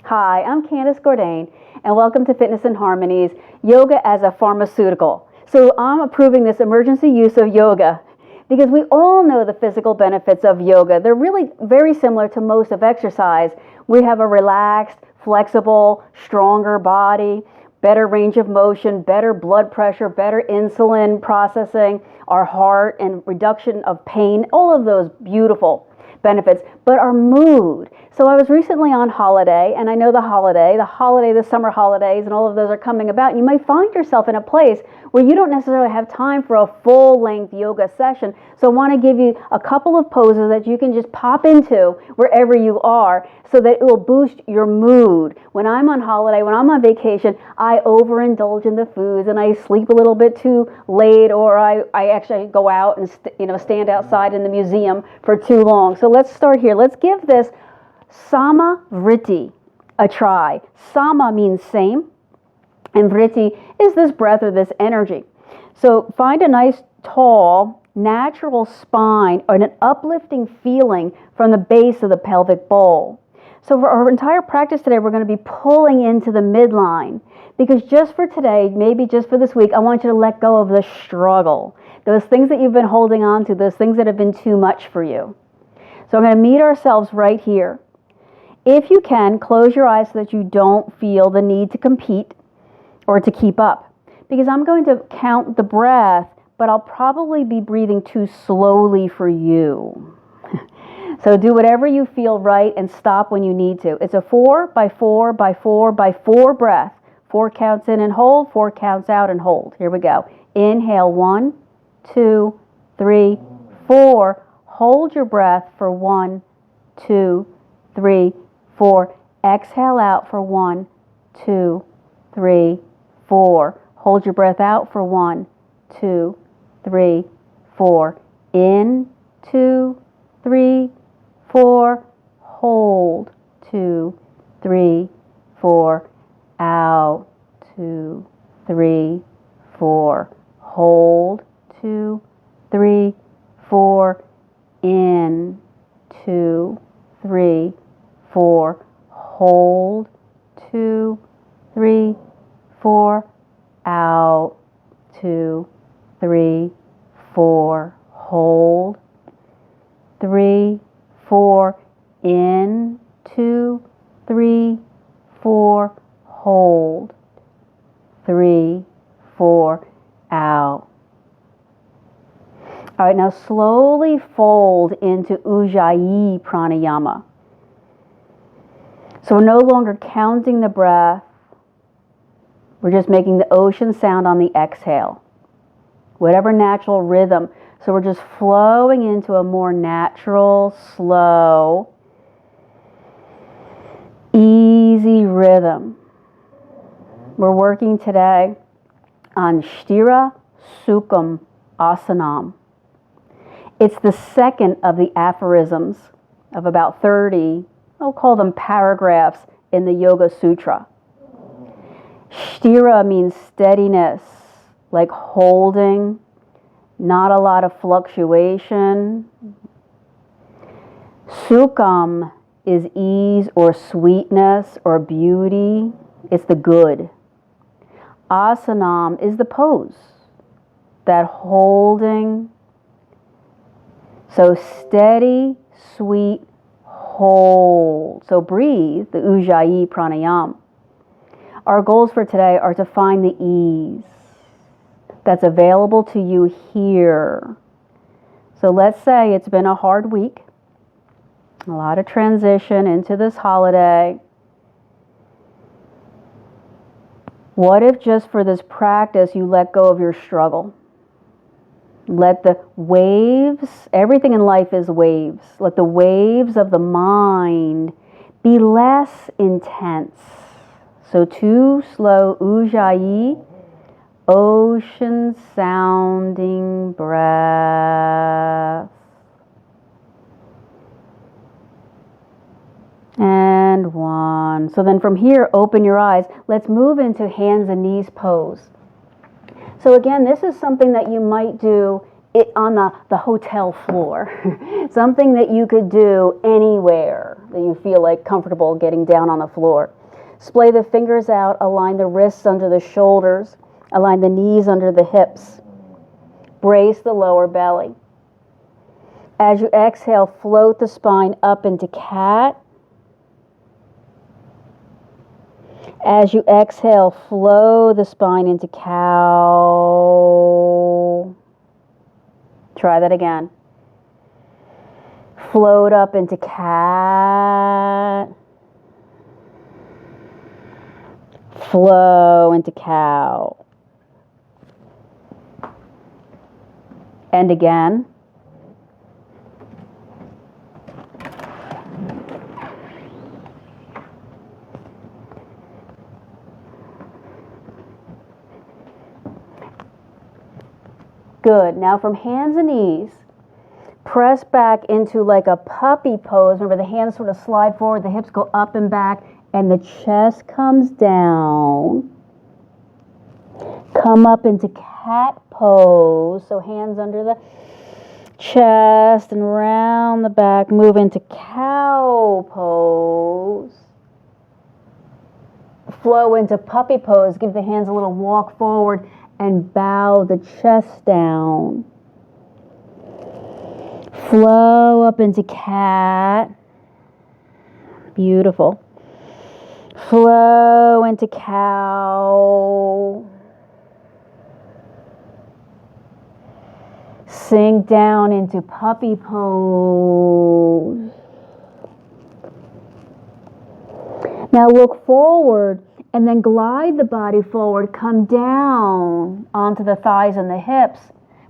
Hi, I'm Candace Gourdain, and welcome to Fitness and Harmonies, Yoga as a Pharmaceutical. So I'm approving this emergency use of yoga because we all know the physical benefits of yoga. They're really very similar to most of exercise. We have a relaxed, flexible, stronger body, better range of motion, better blood pressure, better insulin processing, our heart, and reduction of pain, all of those beautiful benefits, but our mood. So I was recently on holiday, and I know the summer holidays, and all of those are coming about. And you might find yourself in a place where you don't necessarily have time for a full-length yoga session. So I want to give you a couple of poses that you can just pop into wherever you are so that it will boost your mood. When I'm on holiday, when I'm on vacation, I overindulge in the foods and I sleep a little bit too late, or I actually go out and stand outside in the museum for too long. So let's start here. Let's give this Sama Vritti a try. Sama means same, and Vritti is this breath or this energy. So find a nice, tall, natural spine or an uplifting feeling from the base of the pelvic bowl. So for our entire practice today, we're going to be pulling into the midline, because just for today, maybe just for this week, I want you to let go of the struggle, those things that you've been holding on to, those things that have been too much for you. So I'm going to meet ourselves right here. If you can, close your eyes so that you don't feel the need to compete or to keep up, because I'm going to count the breath, but I'll probably be breathing too slowly for you. So do whatever you feel right and stop when you need to. It's a 4 by 4 by 4 by 4 breath. 4 counts in and hold, 4 counts out and hold. Here we go. Inhale, 1, 2, 3, 4. Hold your breath for 1, 2, 3, 4. Exhale out for 1, 2, 3, 4. Hold your breath out for 1, 2, 3, 4. In, 2, 3, 4. Hold, 2, 3, 4. Out, 2, 3, 4. Hold, 2, 3, 4. In, 2, 3, 4. Hold, 2, 3, 4. Out, 2, 3, 4. Hold, 3, 4. In, 2, 3, 4. Hold, 3, 4. Out. All right, now slowly fold into Ujjayi pranayama. So we're no longer counting the breath. We're just making the ocean sound on the exhale. Whatever natural rhythm. So we're just flowing into a more natural, slow, easy rhythm. We're working today on Sthira Sukham Asanam. It's the second of the aphorisms of about 30, I'll call them paragraphs, in the Yoga Sutra. Sthira means steadiness, like holding, not a lot of fluctuation. Sukham is ease or sweetness or beauty. It's the good. Asanam is the pose, that holding. So steady, sweet, hold. So breathe the Ujjayi pranayama. Our goals for today are to find the ease that's available to you here. So let's say it's been a hard week, a lot of transition into this holiday. What if just for this practice you let go of your struggle? Let the waves, everything in life is waves. Let the waves of the mind be less intense. So 2 slow Ujjayi, ocean sounding breaths. And 1. So then from here, open your eyes. Let's move into hands and knees pose. So again, this is something that you might do it on the hotel floor. Something that you could do anywhere that you feel like comfortable getting down on the floor. Splay the fingers out, align the wrists under the shoulders, align the knees under the hips. Brace the lower belly. As you exhale, float the spine up into cat. As you exhale, flow the spine into cow. Try that again. Float up into cat. Flow into cow. And again. Good. Now from hands and knees, press back into like a puppy pose. Remember, the hands sort of slide forward, the hips go up and back, and the chest comes down. Come up into cat pose. So hands under the chest and round the back. Move into cow pose. Flow into puppy pose. Give the hands a little walk forward and bow the chest down. Flow up into cat. Beautiful. Flow into cow. Sink down into puppy pose. Now look forward and then glide the body forward. Come down onto the thighs and the hips,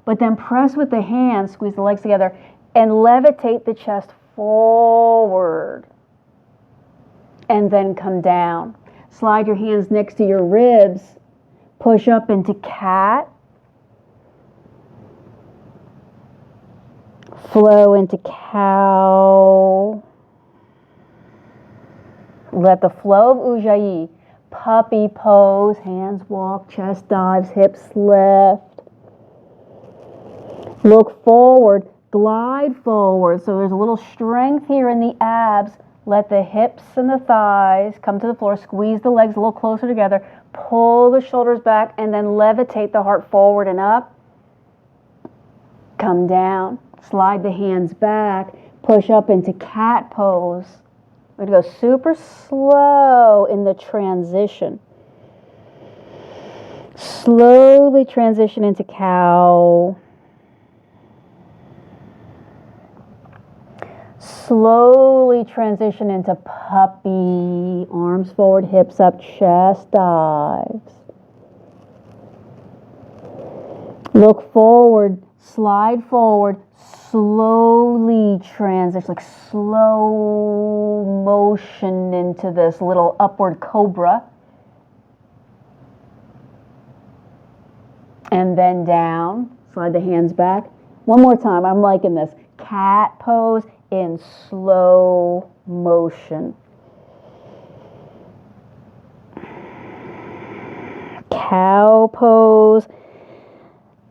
but then press with the hands, squeeze the legs together, and levitate the chest forward. And then come down. Slide your hands next to your ribs. Push up into cat. Flow into cow. Let the flow of Ujjayi, puppy pose, hands walk, chest dives, hips lift. Look forward, glide forward. So there's a little strength here in the abs. Let the hips and the thighs come to the floor. Squeeze the legs a little closer together. Pull the shoulders back and then levitate the heart forward and up. Come down. Slide the hands back. Push up into cat pose. We're going to go super slow in the transition. Slowly transition into cow. Slowly transition into puppy. Arms forward, hips up, chest dives. Look forward, slide forward, slowly transition, like slow motion into this little upward cobra. And then down, slide the hands back. One more time, I'm liking this. Cat pose in slow motion. Cow pose,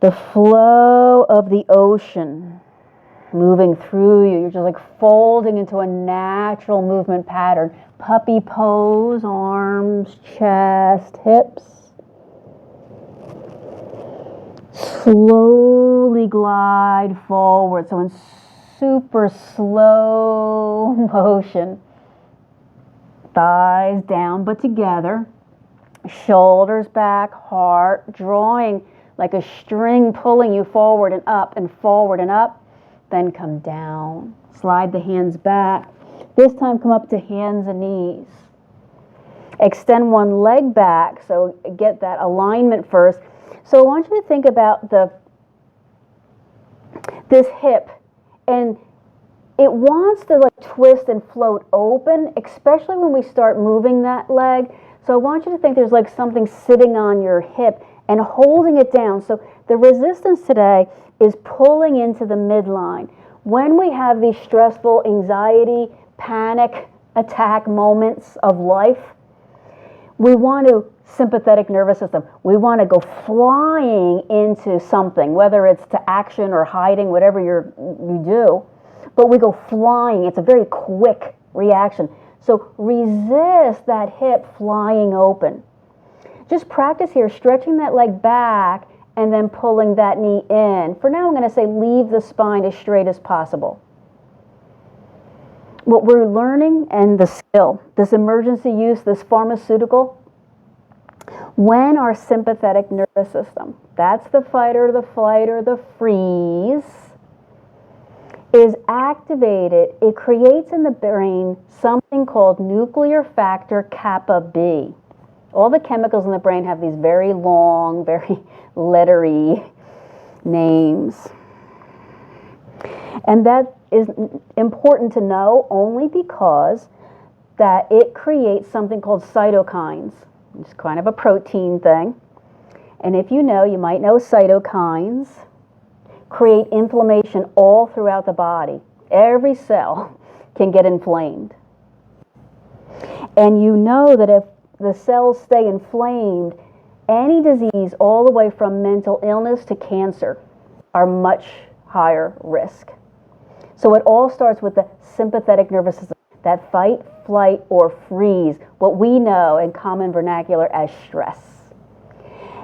the flow of the ocean moving through you. You're just like folding into a natural movement pattern. Puppy pose, arms, chest, hips. Slowly glide forward. So in super slow motion. Thighs down but together. Shoulders back, heart drawing like a string pulling you forward and up and forward and up. Then come down. Slide the hands back. This time come up to hands and knees. Extend one leg back, so get that alignment first. So I want you to think about this hip, and it wants to like twist and float open, especially when we start moving that leg. So I want you to think there's like something sitting on your hip and holding it down. So the resistance today is pulling into the midline. When we have these stressful anxiety, panic attack moments of life, We want to sympathetic nervous system. We want to go flying into something, whether it's to action or hiding, whatever you do. But we go flying. It's a very quick reaction. So resist that hip flying open. Just practice here, stretching that leg back and then pulling that knee in. For now, I'm going to say leave the spine as straight as possible. What we're learning and the skill, this emergency use, this pharmaceutical, when our sympathetic nervous system, that's the fight or the flight or the freeze, is activated, it creates in the brain something called nuclear factor kappa B. All the chemicals in the brain have these very long, very lettery names. And that is important to know only because that it creates something called cytokines. It's kind of a protein thing. And if you know, you might know cytokines create inflammation all throughout the body. Every cell can get inflamed. And you know that if the cells stay inflamed, any disease all the way from mental illness to cancer are much higher risk. So it all starts with the sympathetic nervous system, that fight, flight, or freeze, what we know in common vernacular as stress.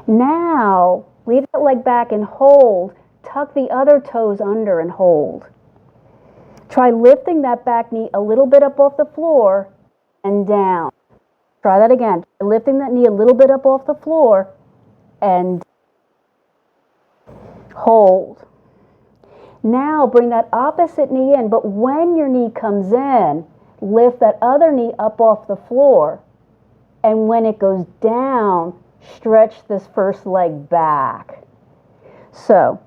Now, leave that leg back and hold. Tuck the other toes under and hold. Try lifting that back knee a little bit up off the floor and down. Try that again. Lifting that knee a little bit up off the floor and hold. Now bring that opposite knee in, but when your knee comes in, lift that other knee up off the floor. And when it goes down, stretch this first leg back. So,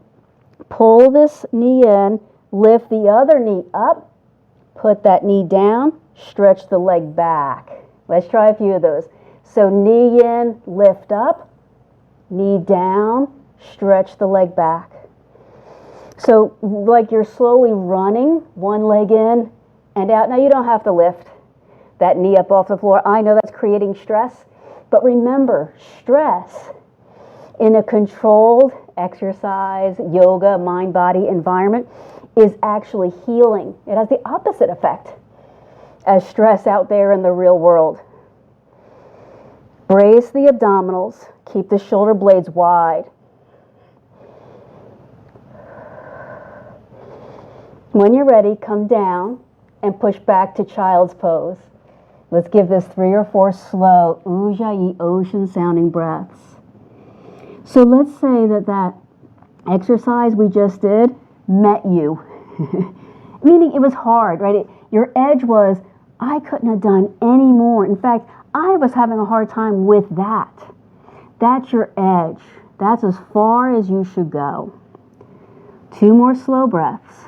pull this knee in, lift the other knee up, put that knee down, stretch the leg back. Let's try a few of those. So knee in, lift up, knee down, stretch the leg back. So like you're slowly running, one leg in and out. Now you don't have to lift that knee up off the floor. I know that's creating stress, but remember, stress in a controlled exercise, yoga, mind-body environment is actually healing. It has the opposite effect as stress out there in the real world. Brace the abdominals. Keep the shoulder blades wide. When you're ready, come down and push back to child's pose. Let's give this 3 or 4 slow ujjayi ocean sounding breaths. So let's say that exercise we just did met you. Meaning it was hard, right? Your edge was, I couldn't have done any more. In fact, I was having a hard time with that. That's your edge. That's as far as you should go. 2 more slow breaths.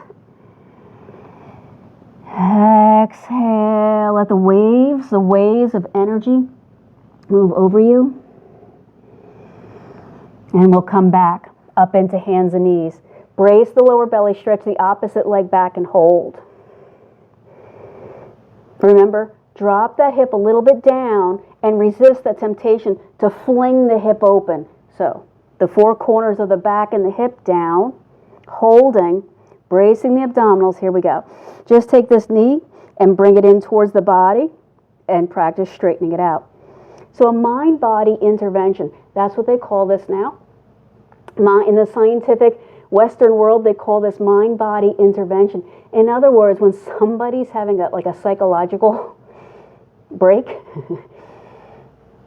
Exhale. Let the waves of energy move over you. And we'll come back up into hands and knees. Brace the lower belly, stretch the opposite leg back and hold. Remember, drop that hip a little bit down and resist that temptation to fling the hip open. So, the 4 corners of the back and the hip down, holding, bracing the abdominals. Here we go. Just take this knee and bring it in towards the body and practice straightening it out. So a mind-body intervention, that's what they call this now. In the scientific Western world, they call this mind-body intervention. In other words, when somebody's having a psychological break,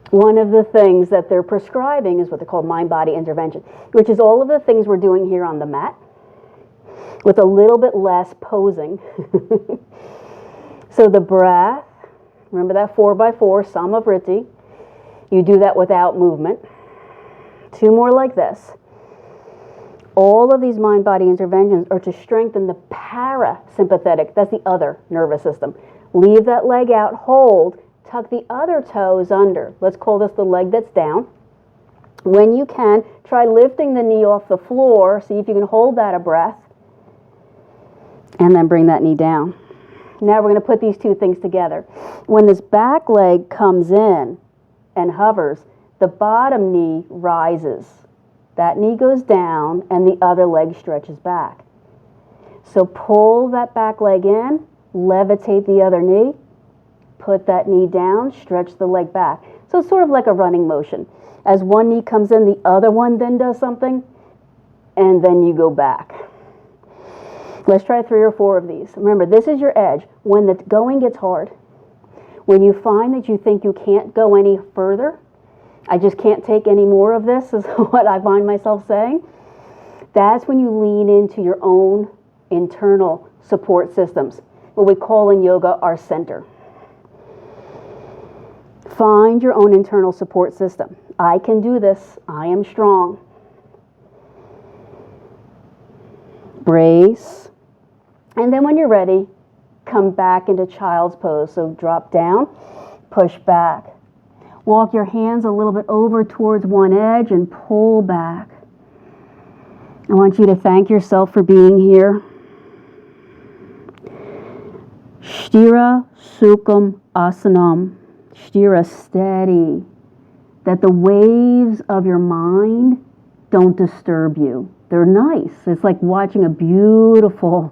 one of the things that they're prescribing is what they call mind-body intervention, which is all of the things we're doing here on the mat with a little bit less posing. So the breath, remember that 4x4, Samavriti. You do that without movement. 2 more like this. All of these mind-body interventions are to strengthen the parasympathetic, that's the other nervous system. Leave that leg out, hold, tuck the other toes under. Let's call this the leg that's down. When you can, try lifting the knee off the floor. See if you can hold that a breath. And then bring that knee down. Now we're going to put these 2 things together. When this back leg comes in, and hovers, the bottom knee rises. That knee goes down and the other leg stretches back. So pull that back leg in, levitate the other knee, put that knee down, stretch the leg back. So it's sort of like a running motion. As one knee comes in, the other one then does something, and then you go back. Let's try 3 or 4 of these. Remember, this is your edge. When the going gets hard, when you find that you think you can't go any further, I just can't take any more of this, is what I find myself saying. That's when you lean into your own internal support systems, what we call in yoga our center. Find your own internal support system. I can do this. I am strong. Brace. And then when you're ready, come back into child's pose. So drop down, push back. Walk your hands a little bit over towards one edge and pull back. I want you to thank yourself for being here. Sthira Sukham Asanam. Sthira, steady. That the waves of your mind don't disturb you. They're nice. It's like watching a beautiful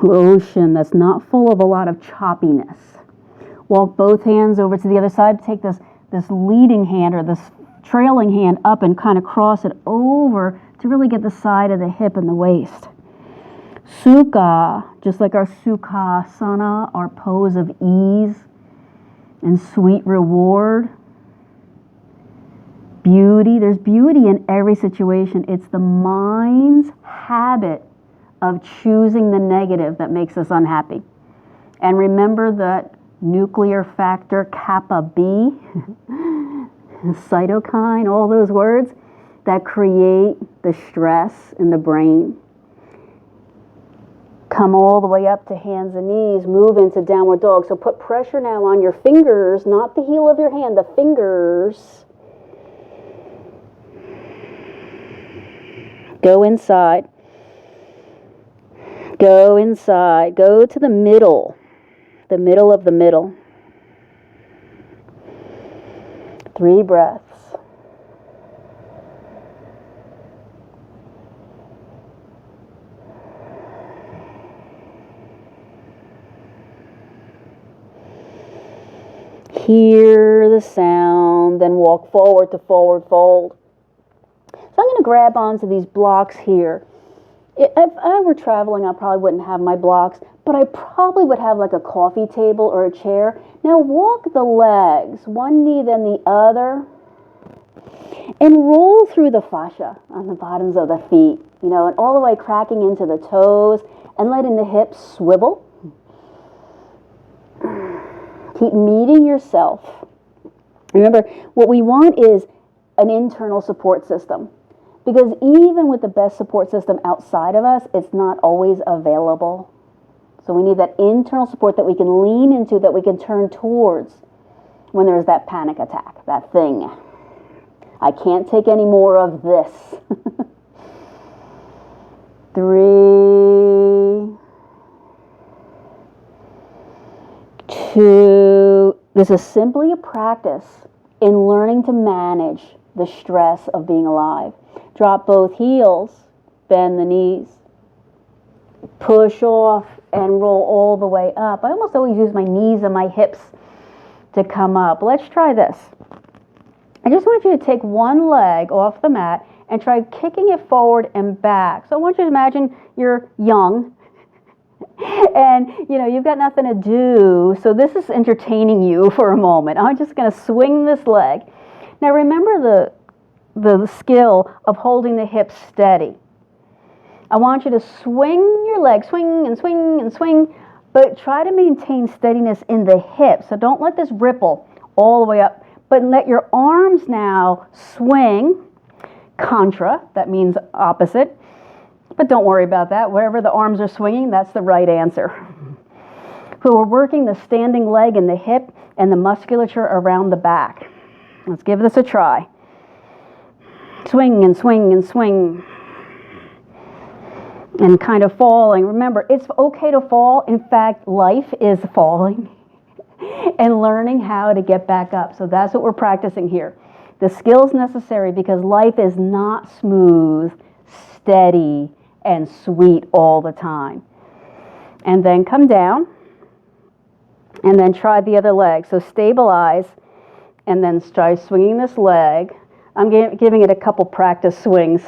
ocean that's not full of a lot of choppiness. Walk both hands over to the other side. Take this leading hand or this trailing hand up and kind of cross it over to really get the side of the hip and the waist. Sukha, just like our Sukhasana, our pose of ease and sweet reward. Beauty, there's beauty in every situation. It's the mind's habit of choosing the negative that makes us unhappy. And remember that nuclear factor kappa B, cytokine, all those words that create the stress in the brain. Come all the way up to hands and knees, move into downward dog. So put pressure now on your fingers, not the heel of your hand, the fingers. Go inside. Go inside. Go to the middle of the middle. 3 breaths. Hear the sound, then walk forward to forward fold. So I'm going to grab onto these blocks here. If I were traveling, I probably wouldn't have my blocks, but I probably would have like a coffee table or a chair. Now walk the legs, one knee then the other, and roll through the fascia on the bottoms of the feet, and all the way cracking into the toes and letting the hips swivel. Keep meeting yourself. Remember, what we want is an internal support system. Because even with the best support system outside of us, it's not always available. So we need that internal support that we can lean into, that we can turn towards when there's that panic attack, that thing. I can't take any more of this. 3, 2. This is simply a practice in learning to manage the stress of being alive. Drop both heels, bend the knees, push off and roll all the way up. I almost always use my knees and my hips to come up. Let's try this. I just want you to take one leg off the mat and try kicking it forward and back. So I want you to imagine you're young and you've got nothing to do, so this is entertaining you for a moment. I'm just going to swing this leg. Now remember the skill of holding the hips steady. I want you to swing your leg, swing and swing and swing, but try to maintain steadiness in the hips. So don't let this ripple all the way up, but let your arms now swing contra, that means opposite, but don't worry about that. Wherever the arms are swinging, that's the right answer. So we're working the standing leg and the hip and the musculature around the back. Let's give this a try. Swing and swing and swing. And kind of falling. Remember, it's okay to fall. In fact, life is falling. and learning how to get back up. So that's what we're practicing here. The skills necessary, because life is not smooth, steady, and sweet all the time. And then come down, and then try the other leg. So stabilize, and then try swinging this leg. I'm giving it a couple practice swings.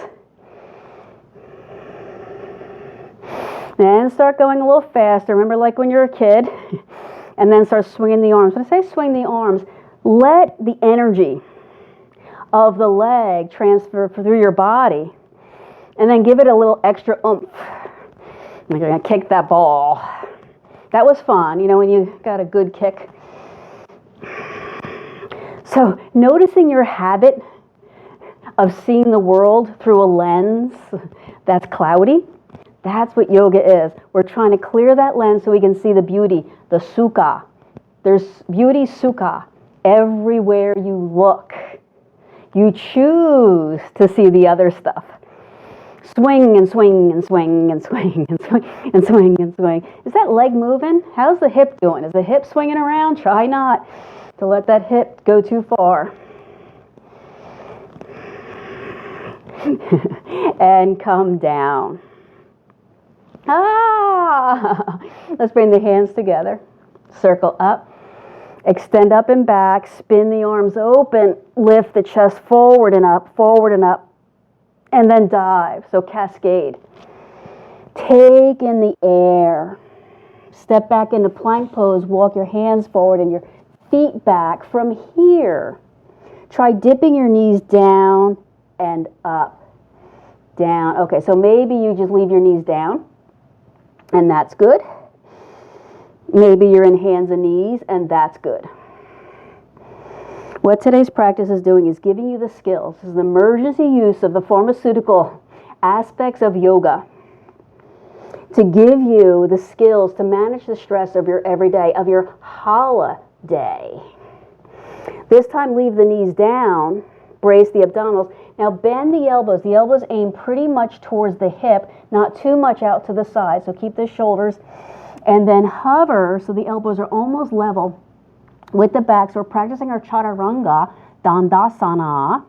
And start going a little faster. Remember, like when you're a kid, and then start swinging the arms. When I say swing the arms, let the energy of the leg transfer through your body, and then give it a little extra oomph. I'm going to kick that ball. That was fun, you know, when you got a good kick. So noticing your habit of seeing the world through a lens that's cloudy, that's what yoga is. We're trying to clear that lens so we can see the beauty, the sukha. There's beauty sukha everywhere you look. You choose to see the other stuff. Swing and swing and swing and swing and swing and swing and swing. Is that leg moving? How's the hip doing? Is the hip swinging around? Try not to let that hip go too far. And come down. Let's bring the hands together. Circle up. Extend up and back. Spin the arms open. Lift the chest forward and up, and then dive. So cascade. Take in the air. Step back into plank pose. Walk your hands forward and your feet back. From here, try dipping your knees down and up. Down. Okay, so maybe you just leave your knees down, and that's good. Maybe you're in hands and knees, and that's good. What today's practice is doing is giving you the skills. This is the emergency use of the pharmaceutical aspects of yoga to give you the skills to manage the stress of your everyday, of your holiday. This time, leave the knees down, brace the abdominals. Now bend the elbows. The elbows aim pretty much towards the hip, not too much out to the side. So keep the shoulders, and then hover so the elbows are almost level with the back. So we're practicing our chaturanga, dandasana,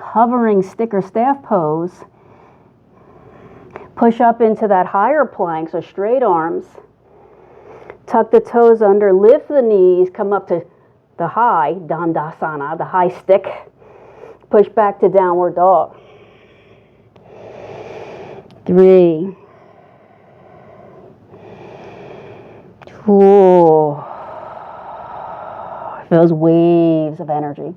hovering stick or staff pose. Push up into that higher plank, so straight arms. Tuck the toes under, lift the knees, come up to the high dandasana, the high stick. Push back to downward dog. 3, 2. Those waves of energy.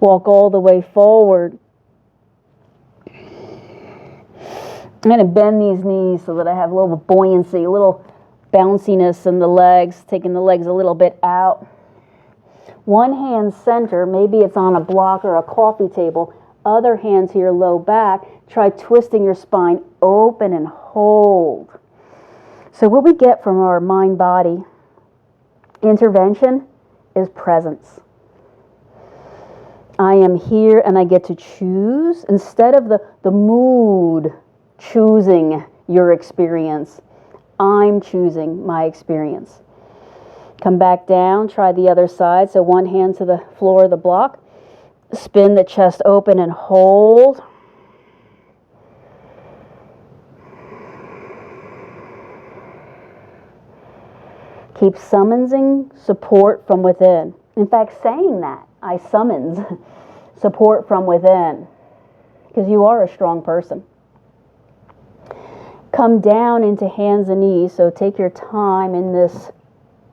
Walk all the way forward. I'm going to bend these knees so that I have a little buoyancy, a little bounciness in the legs, taking the legs a little bit out. One hand center, maybe it's on a block or a coffee table. Other hand to your low back. Try twisting your spine open and hold. So what we get from our mind-body intervention is presence. I am here and I get to choose instead of the mood choosing your experience. I'm choosing my experience. Come back down, try the other side. So one hand to the floor of the block. Spin the chest open and hold. Keep summoning support from within. In fact, saying that, I summons support from within, because you are a strong person. Come down into hands and knees, so take your time in this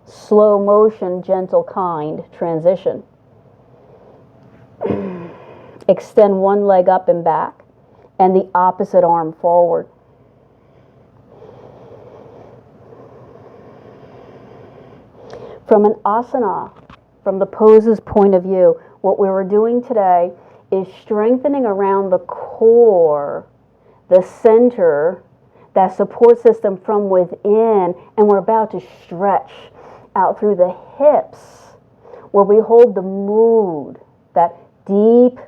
slow motion, gentle, kind transition. Extend one leg up and back, and the opposite arm forward. From an asana, from the pose's point of view, what we were doing today is strengthening around the core, the center, that support system from within, and we're about to stretch out through the hips, where we hold the mood, that deep,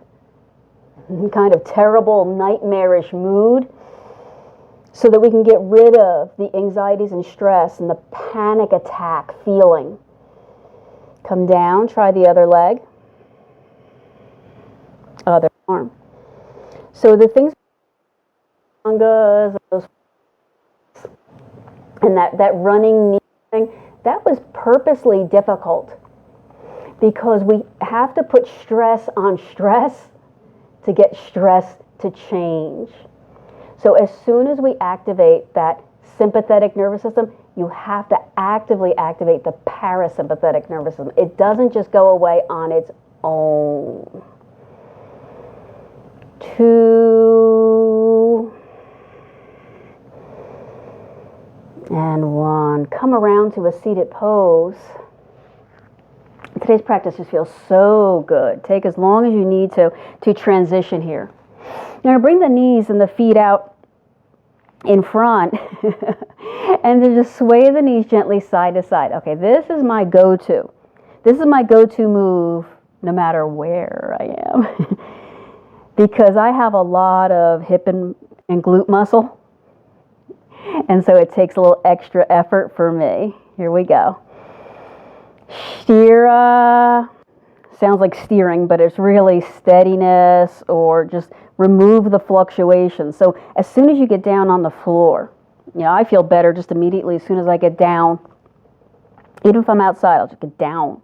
kind of terrible, nightmarish mood. so that we can get rid of the anxieties and stress and the panic attack feeling. Come down, try the other leg, other arm. So the things, and that running knee thing, that was purposely difficult because we have to put stress on stress to get stress to change. So as soon as we activate that sympathetic nervous system, you have to actively activate the parasympathetic nervous system. It doesn't just go away on its own. 2 and 1. Come around to a seated pose. Today's practice just feels so good. Take as long as you need to transition here. Now bring the knees and the feet out in front and then just sway the knees gently side to side. Okay, this is my go-to. This is my go-to move no matter where I am because I have a lot of hip and glute muscle, and so it takes a little extra effort for me. Here we go. Steer, sounds like steering, but it's really steadiness, or just remove the fluctuations. So as soon as you get down on the floor, I feel better just immediately as soon as I get down. Even if I'm outside, I'll just get down.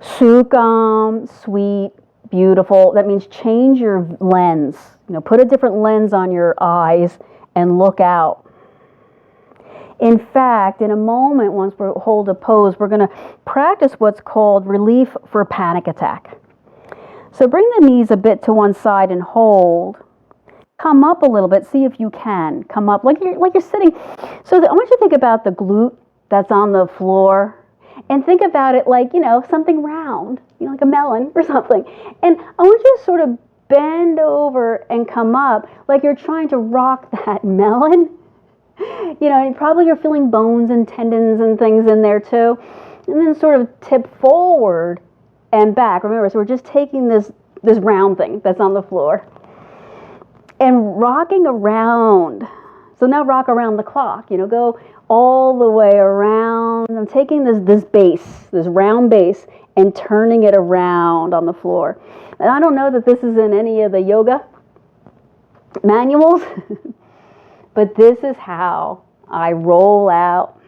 Sukham, sweet, beautiful. That means change your lens. Put a different lens on your eyes and look out. In fact, in a moment, once we hold a pose, we're going to practice what's called relief for a panic attack. So bring the knees a bit to one side and hold. Come up a little bit. See if you can come up like you're sitting. So I want you to think about the glute that's on the floor, and think about it like something round, like a melon or something. And I want you to sort of bend over and come up like you're trying to rock that melon. And probably you're feeling bones and tendons and things in there too. And then sort of tip forward and back. Remember, so we're just taking this round thing that's on the floor and rocking around. So now rock around the clock, go all the way around. I'm taking this base, this round base, and turning it around on the floor. And I don't know that this is in any of the yoga manuals, but this is how I roll out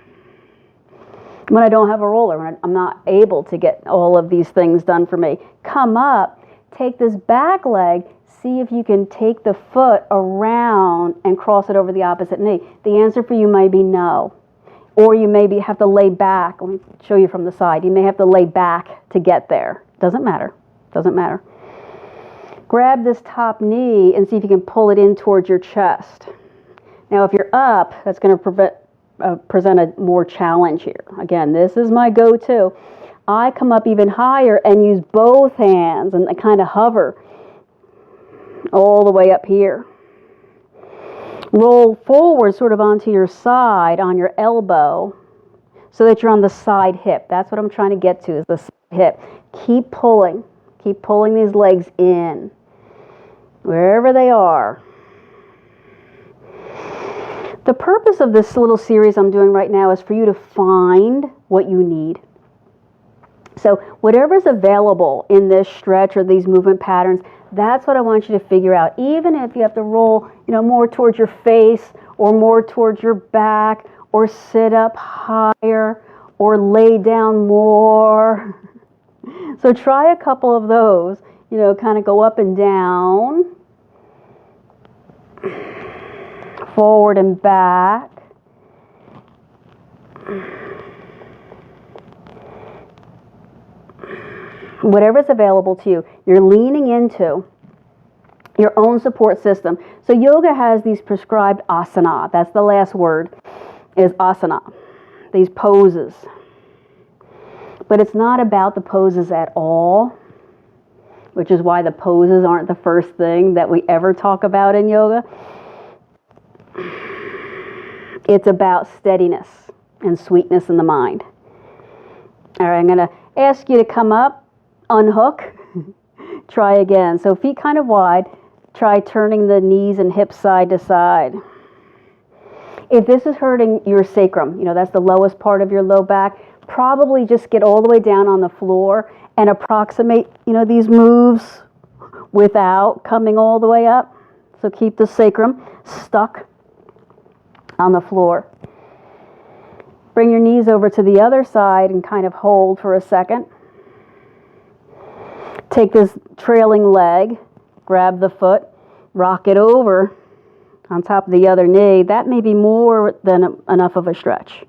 when I don't have a roller, when I'm not able to get all of these things done for me. Come up, take this back leg, see if you can take the foot around and cross it over the opposite knee. The answer for you may be no. Or you maybe have to lay back. Let me show you from the side. You may have to lay back to get there. Doesn't matter. Doesn't matter. Grab this top knee and see if you can pull it in towards your chest. Now, if you're up, that's going to present a more challenge here. Again, this is my go-to. I come up even higher and use both hands and kind of hover all the way up here. Roll forward sort of onto your side, on your elbow, so that you're on the side hip. That's what I'm trying to get to, is the side hip. Keep pulling these legs in, wherever they are. The purpose of this little series I'm doing right now is for you to find what you need. So whatever's available in this stretch or these movement patterns, that's what I want you to figure out. Even if you have to roll, more towards your face or more towards your back, or sit up higher or lay down more. So try a couple of those, kind of go up and down, forward and back. Whatever's available to you, you're leaning into your own support system. So yoga has these prescribed asana. That's the last word, is asana. These poses. But it's not about the poses at all, which is why the poses aren't the first thing that we ever talk about in yoga. It's about steadiness and sweetness in the mind. All right, I'm going to ask you to come up. Unhook, try again. So feet kind of wide, try turning the knees and hips side to side. If this is hurting your sacrum, that's the lowest part of your low back, probably just get all the way down on the floor and approximate, these moves without coming all the way up. So keep the sacrum stuck on the floor. Bring your knees over to the other side and kind of hold for a second. Take this trailing leg, grab the foot, rock it over on top of the other knee. That may be more than enough of a stretch.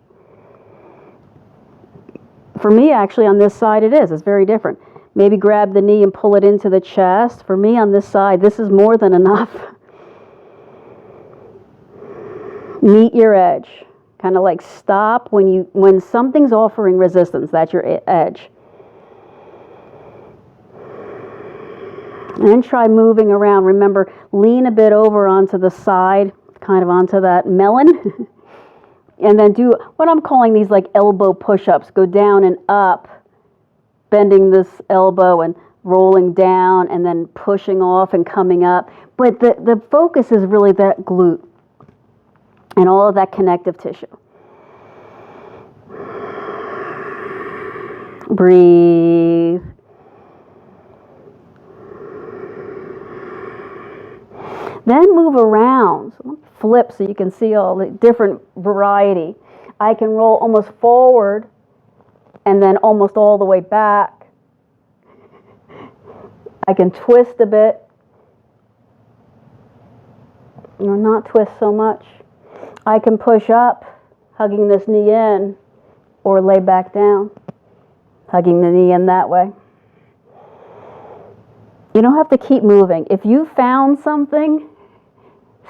For me, actually, on this side it is. It's very different. Maybe grab the knee and pull it into the chest. For me, on this side, this is more than enough. Meet your edge. Kind of like stop when something's offering resistance. That's your edge. And try moving around. Remember, lean a bit over onto the side, kind of onto that melon. And then do what I'm calling these like elbow push-ups. Go down and up, bending this elbow and rolling down and then pushing off and coming up. But the focus is really that glute and all of that connective tissue. Breathe. Then move around. So flip so you can see all the different variety. I can roll almost forward and then almost all the way back. I can twist a bit. Not twist so much. I can push up, hugging this knee in, or lay back down, hugging the knee in that way. You don't have to keep moving. If you found something,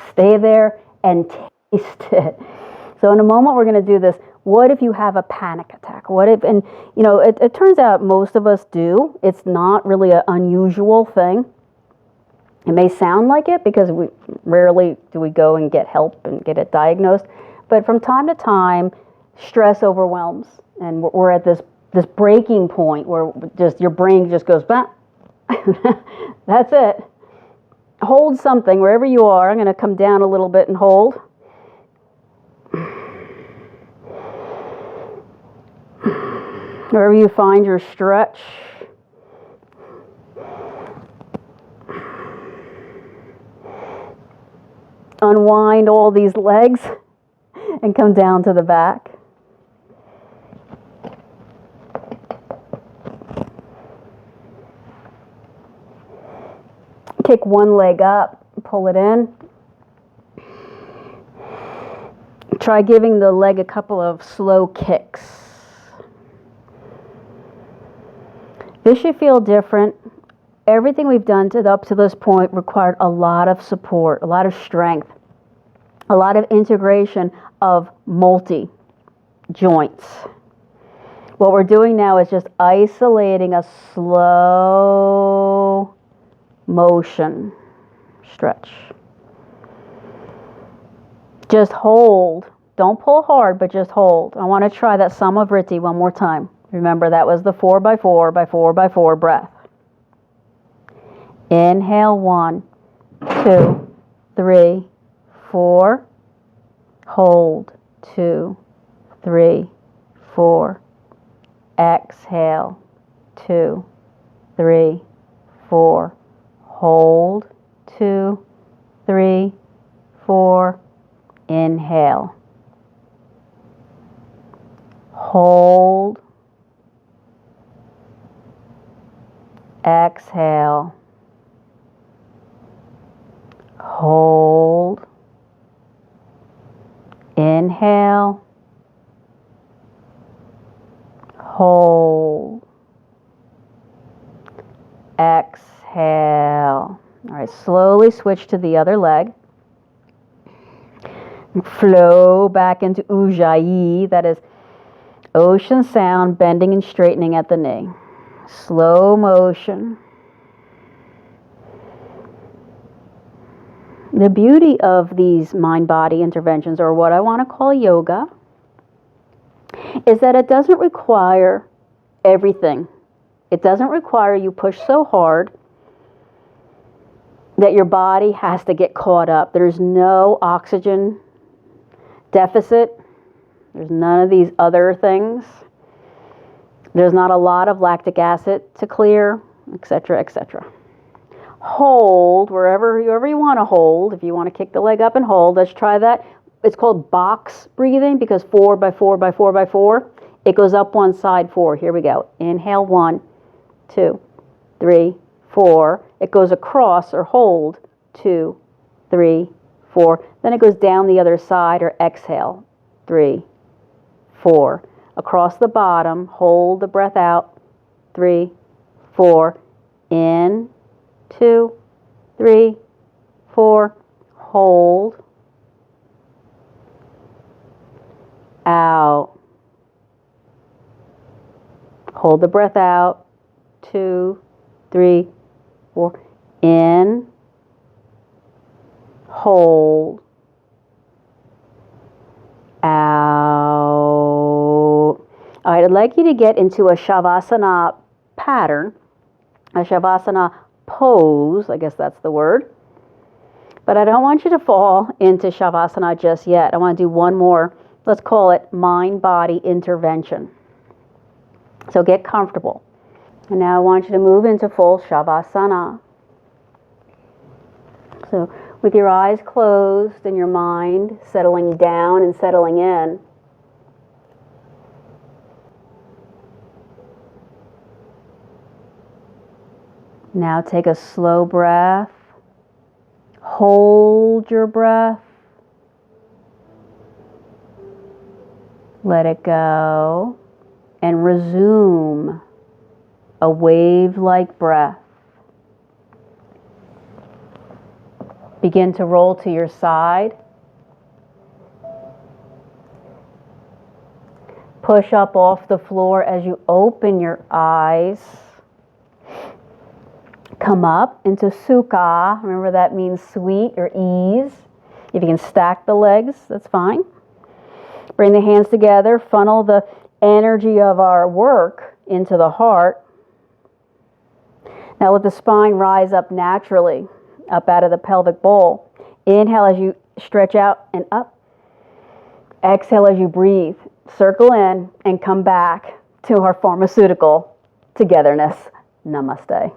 stay there and taste it. So in a moment we're going to do this. What if you have a panic attack? What if, and it turns out most of us do. It's not really an unusual thing. It may sound like it because we rarely do we go and get help and get it diagnosed. But from time to time, stress overwhelms. And we're at this breaking point where just your brain just goes, bah. That's it. Hold something wherever you are. I'm going to come down a little bit and hold. Wherever you find your stretch. Unwind all these legs and come down to the back. Kick one leg up, pull it in. Try giving the leg a couple of slow kicks. This should feel different. Everything we've done up to this point required a lot of support, a lot of strength, a lot of integration of multi-joints. What we're doing now is just isolating a slow motion stretch. Just hold. Don't pull hard, but just hold. I want to try that Samavriti one more time. Remember, that was the 4x4x4x4 breath. Inhale, 1, 2, 3, 4. Hold, 2, 3, 4. Exhale, 2, 3, 4. Hold, 2, 3, 4. Inhale. Hold. Exhale. Hold. Inhale. Hold. Exhale. All right, slowly switch to the other leg. Flow back into Ujjayi, that is ocean sound, bending and straightening at the knee. Slow motion. The beauty of these mind-body interventions, or what I want to call yoga, is that it doesn't require everything. It doesn't require you push so hard that your body has to get caught up. There's no oxygen deficit. There's none of these other things. There's not a lot of lactic acid to clear, etc., etc. Hold wherever you want to hold. If you want to kick the leg up and hold, let's try that. It's called box breathing because 4 by 4 by 4 by 4. It goes up one side 4. Here we go. Inhale 1, 2, 3, 4. It goes across or hold 2, 3, 4. Then it goes down the other side or exhale 3, 4. Across the bottom, hold the breath out 3, 4. In 2, 3, 4. Hold. Out. Hold the breath out. 2, 3, 4. In. Hold. Out. All right, I'd like you to get into a Shavasana pattern, a Shavasana pose, I guess that's the word. But I don't want you to fall into Shavasana just yet. I want to do one more, let's call it mind-body intervention. So get comfortable. And now I want you to move into full Shavasana. So with your eyes closed and your mind settling down and settling in, now take a slow breath. Hold your breath. Let it go. And resume a wave-like breath. Begin to roll to your side. Push up off the floor as you open your eyes. Come up into Sukha. Remember that means sweet or ease. If you can stack the legs, that's fine. Bring the hands together. Funnel the energy of our work into the heart. Now let the spine rise up naturally, up out of the pelvic bowl. Inhale as you stretch out and up. Exhale as you breathe. Circle in and come back to our pharmaceutical togetherness. Namaste.